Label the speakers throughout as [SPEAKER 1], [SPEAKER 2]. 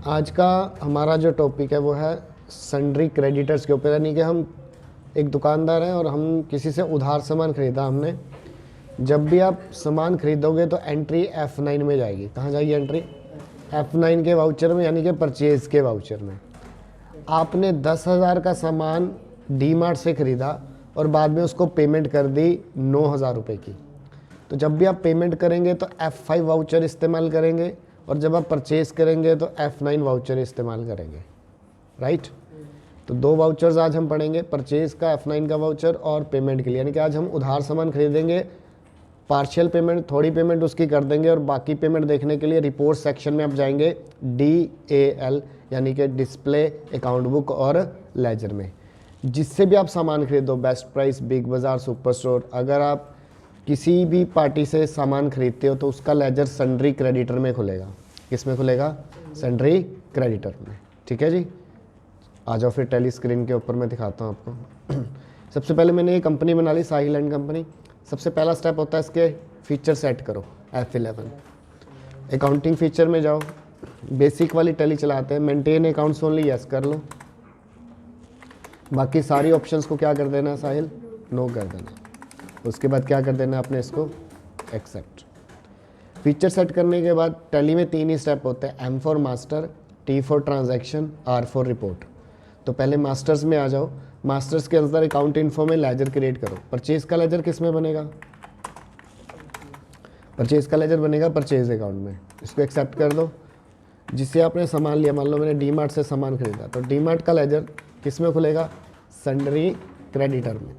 [SPEAKER 1] आज का हमारा जो टॉपिक है वो है सन्ड्री क्रेडिटर्स के ऊपर, यानी कि हम एक दुकानदार हैं और हम किसी से उधार सामान खरीदा हमने। जब भी आप सामान खरीदोगे तो एंट्री F9 में जाएगी। कहाँ जाएगी एंट्री? F9 के वाउचर में, यानी कि परचेज़ के वाउचर में। आपने 10,000 का सामान डी मार्ट से ख़रीदा और बाद में उसको पेमेंट कर दी 9,000 रुपये की। तो जब भी आप पेमेंट करेंगे तो F5 वाउचर इस्तेमाल करेंगे और जब आप परचेज़ करेंगे तो F9 वाउचर इस्तेमाल करेंगे, राइट। तो दो वाउचर्स आज हम पढ़ेंगे, परचेज़ का F9 का वाउचर और पेमेंट के लिए, यानी कि आज हम उधार सामान खरीदेंगे, पार्शियल पेमेंट, थोड़ी पेमेंट उसकी कर देंगे और बाकी पेमेंट देखने के लिए रिपोर्ट सेक्शन में आप जाएंगे DAL, यानी कि डिस्प्ले, अकाउंट बुक और लेजर में। जिससे भी आप सामान खरीदो, बेस्ट प्राइस, बिग बाज़ार, सुपर स्टोर, अगर आप किसी भी पार्टी से सामान खरीदते हो तो उसका लेजर सन्ड्री क्रेडिटर में खुलेगा। किस में खुलेगा? सन्ड्री क्रेडिटर में। ठीक है जी, आ जाओ फिर टेली स्क्रीन के ऊपर मैं दिखाता हूँ आपको। सबसे पहले मैंने ये कंपनी बना ली, साहिल एंड कंपनी। सबसे पहला स्टेप होता है इसके फीचर सेट करो, F11। अकाउंटिंग फीचर में जाओ, बेसिक वाली टेली चलाते हैं, मेंटेन अकाउंट्स ओनली, यस कर लो। बाकी सारी ऑप्शंस को क्या कर देना है साहिल? नो कर देना। उसके बाद क्या कर देना है आपने? इसको एक्सेप्ट। फीचर सेट करने के बाद टैली में 3 ही स्टेप होते हैं, M for master, T for transaction, R for report. तो पहले मास्टर्स में आ जाओ। मास्टर्स के अंदर अकाउंट इन्फो में लेजर क्रिएट करो। परचेज का लेजर किस में बनेगा? परचेज का लेजर बनेगा परचेज अकाउंट में। इसको एक्सेप्ट कर दो। जिससे आपने सामान लिया, मान लो मैंने डी मार्ट से सामान खरीदा, तो डी मार्ट का लेजर किस में खुलेगा? सन्ड्री क्रेडिटर में।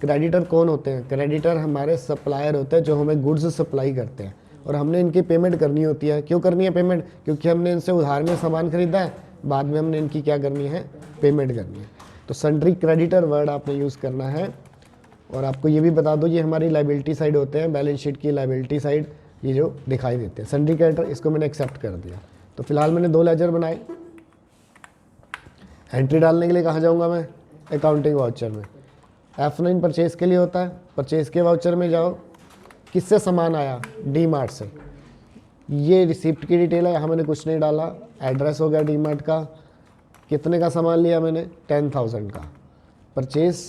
[SPEAKER 1] क्रेडिटर कौन होते हैं? क्रेडिटर हमारे सप्लायर होते हैं जो हमें गुड्स सप्लाई करते हैं और हमने इनकी पेमेंट करनी होती है। क्यों करनी है पेमेंट? क्योंकि हमने इनसे उधार में सामान खरीदा है, बाद में हमने इनकी क्या करनी है? पेमेंट करनी है। तो सन्ड्री क्रेडिटर वर्ड आपने यूज़ करना है। और आपको ये भी बता दो, ये हमारी लाइबिलिटी साइड होते हैं, बैलेंस शीट की लाइबिलिटी साइड, ये जो दिखाई देते हैं सन्ड्री क्रेडिटर। इसको मैंने एक्सेप्ट कर दिया। तो फिलहाल मैंने 2 लेजर बनाए। एंट्री डालने के लिए कहाँ जाऊँगा मैं? अकाउंटिंग वाउचर में। F9 परचेज़ के लिए होता है, परचेज़ के वाउचर में जाओ। किससे सामान आया? डी मार्ट से। ये रिसिप्ट की डिटेल है, यहाँ मैंने कुछ नहीं डाला। एड्रेस हो गया डी मार्ट का। कितने का सामान लिया मैंने? 10,000 का। परचेज़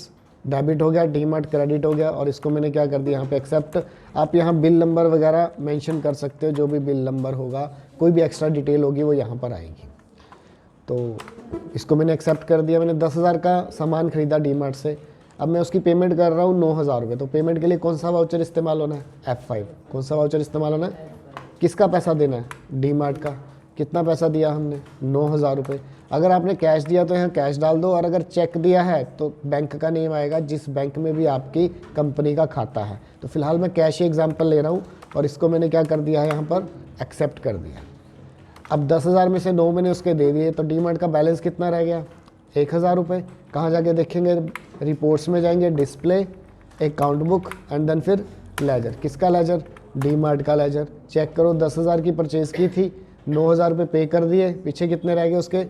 [SPEAKER 1] डेबिट हो गया, डी मार्ट क्रेडिट हो गया और इसको मैंने क्या कर दिया यहाँ पे? एक्सेप्ट। आप यहाँ बिल नंबर वगैरह मेंशन कर सकते हो, जो भी बिल नंबर होगा, कोई भी एक्स्ट्रा डिटेल होगी वो यहाँ पर आएगी। तो इसको मैंने एक्सेप्ट कर दिया। मैंने 10,000 का सामान खरीदा डी मार्ट से, अब मैं उसकी पेमेंट कर रहा हूँ 9,000 रुपये। तो पेमेंट के लिए कौन सा वाउचर इस्तेमाल होना है? F5। कौन सा वाउचर इस्तेमाल होना है? किसका पैसा देना है? डी मार्ट का। कितना पैसा दिया हमने? 9,000 रुपये। अगर आपने कैश दिया तो यहाँ कैश डाल दो, और अगर चेक दिया है तो बैंक का नेम आएगा, जिस बैंक में भी आपकी कंपनी का खाता है। तो फिलहाल मैं कैश ही एग्जाम्पल ले रहा हूँ और इसको मैंने क्या कर दिया है यहाँ पर? एक्सेप्ट कर दिया। अब 10,000 में से 9 मैंने उसके दे दिए, तो डी मार्ट का बैलेंस कितना रह गया? 1,000 रुपये। कहाँ जाके देखेंगे? रिपोर्ट्स में जाएंगे, display, account book and then फिर लेजर। किसका लेजर? डी मार्ट का लेजर। चेक करो, 10,000 की परचेज़ की थी, 9,000 रुपये पे कर दिए, पीछे कितने रह गए उसके?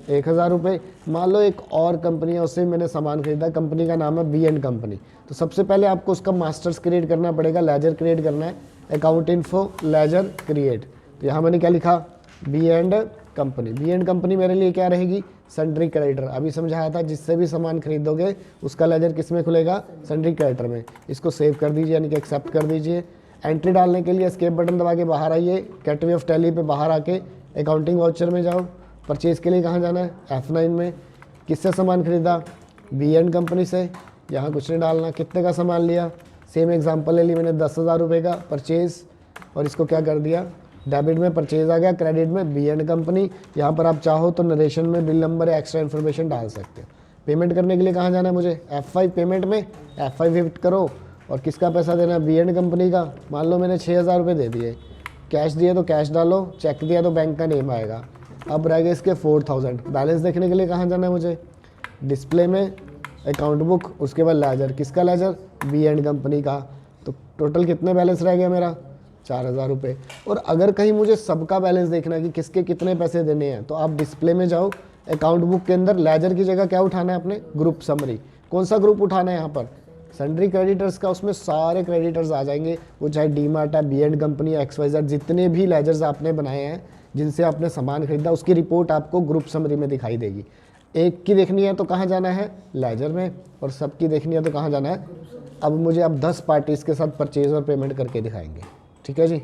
[SPEAKER 1] 1,000 रुपये। मान लो एक और कंपनी है, उससे मैंने सामान खरीदा, कंपनी का नाम है B&K कंपनी। तो सबसे पहले आपको उसका मास्टर्स क्रिएट करना पड़ेगा, लेजर क्रिएट करना है, अकाउंट इन्फो लेजर क्रिएट। तो यहाँ मैंने क्या लिखा? B&K company. B&K कंपनी मेरे लिए क्या रहेगी? Sundry creditor. अभी समझाया था, जिससे भी सामान खरीदोगे उसका लेजर किस में खुलेगा? सन्ड्री क्रेडिटर में। इसको सेव कर दीजिए, यानी कि एक्सेप्ट कर दीजिए। एंट्री डालने के लिए एस्केप बटन दबा के बाहर आइए, गेटवे ऑफ टैली पे बाहर आके अकाउंटिंग वाउचर में जाओ। परचेज़ के लिए कहाँ जाना है? F9 में। किससे सामान खरीदा? B&K कंपनी से। यहाँ कुछ नहीं डालना। कितने का सामान लिया? सेम एग्जाम्पल ले ली मैंने, 10,000 रुपये का परचेज़, और इसको क्या कर दिया? डेबिट में परचेज आ गया, क्रेडिट में B&K कंपनी। यहाँ पर आप चाहो तो नरेशन में बिल नंबर या एक्स्ट्रा इन्फॉर्मेशन डाल सकते हो। पेमेंट करने के लिए कहाँ जाना है मुझे? F5 पेमेंट में। F5 हिट करो और किसका पैसा देना है? B&K कंपनी का। मान लो मैंने 6,000 रुपये दे दिए। कैश दिया तो कैश डालो, चेक दिया तो बैंक का नेम आएगा। अब रह गए इसके 4,000। बैलेंस देखने के लिए कहाँ जाना है मुझे? डिस्प्ले में, अकाउंट बुक, उसके बाद लेजर। किसका लेजर? B&K कंपनी का। तो टोटल कितने बैलेंस रह गया मेरा? 4,000 रुपये। और अगर कहीं मुझे सबका बैलेंस देखना है कि किसके कितने पैसे देने हैं, तो आप डिस्प्ले में जाओ, अकाउंट बुक के अंदर लेजर की जगह क्या उठाना है अपने? Group summary. कौन सा ग्रुप उठाना है यहाँ पर? सन्ड्री क्रेडिटर्स का। उसमें सारे क्रेडिटर्स आ जाएंगे, वो चाहे डी मार्ट है, B&K कंपनी है, XYZ, जितने भी लेजर्स आपने बनाए हैं, जिनसे आपने सामान खरीदा, उसकी रिपोर्ट आपको ग्रुप समरी में दिखाई देगी। एक की देखनी है तो कहाँ जाना है, लेजर में, और सबकी देखनी है तो कहाँ जाना है। अब मुझे आप 10 पार्टीज़ के साथ परचेज और पेमेंट करके दिखाएंगे, ठीक है जी।